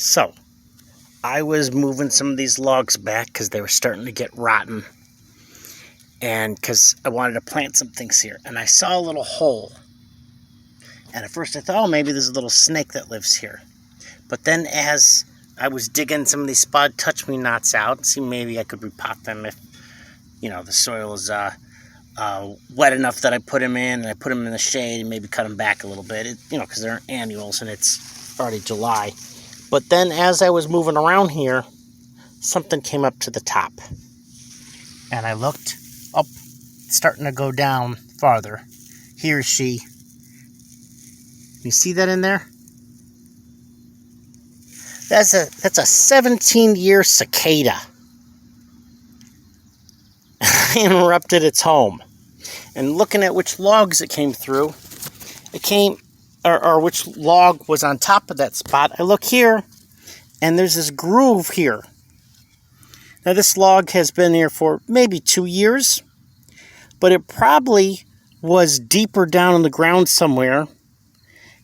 So, I was moving some of these logs back because they were starting to get rotten. And because I wanted to plant some things here. And I saw a little hole. And at first I thought, oh, maybe there's a little snake that lives here. But then as I was digging some of these spot touch-me-nots out, see maybe I could repot them if, the soil is wet enough that I put them in, and I put them in the shade and maybe cut them back a little bit, because they're annuals and it's already July. But then as I was moving around here, something came up to the top. And I looked up, starting to go down farther. He or she. You see that in there? That's a 17-year cicada. I interrupted its home. And looking at which logs it came through, or which log was on top of that spot, I look here, and there's this groove here. Now, this log has been here for maybe 2 years, but it probably was deeper down in the ground somewhere,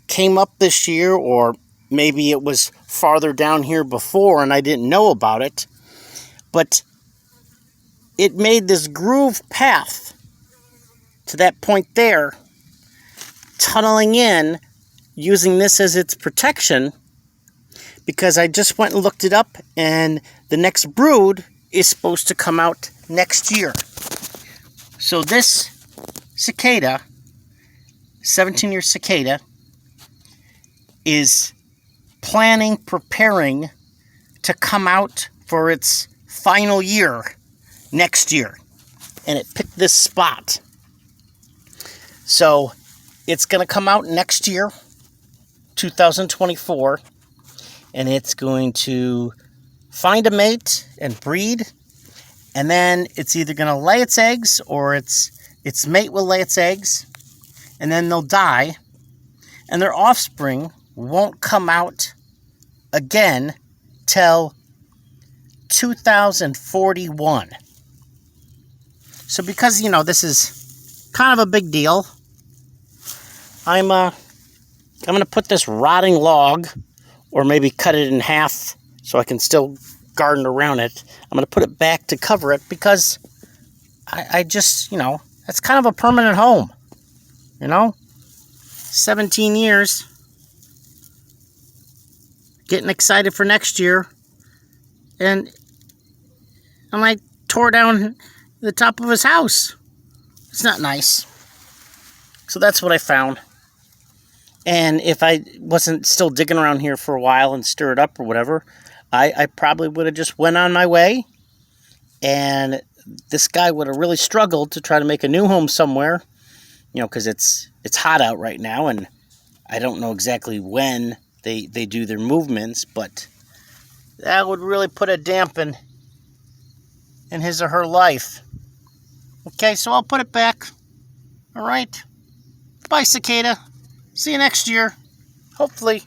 came up this year, or maybe it was farther down here before and I didn't know about it, but it made this groove path to that point there, tunneling in, using this as its protection, because I just went and looked it up, and the next brood is supposed to come out next year. So this cicada, 17-year cicada, is preparing to come out for its final year next year. And it picked this spot. So it's going to come out next year, 2024, and it's going to find a mate and breed, and then it's either going to lay its eggs or its mate will lay its eggs, and then they'll die, and their offspring won't come out again till 2041. So because, this is kind of a big deal, I'm going to put this rotting log, or maybe cut it in half so I can still garden around it. I'm going to put it back to cover it because I just, that's kind of a permanent home, 17 years. Getting excited for next year. And I tore down the top of his house. It's not nice. So that's what I found. And if I wasn't still digging around here for a while and stir it up or whatever, I probably would have just went on my way. And this guy would have really struggled to try to make a new home somewhere. Because it's hot out right now, and I don't know exactly when they do their movements, but that would really put a dampen in his or her life. Okay, so I'll put it back. All right. Bye, cicada. See you next year. Hopefully.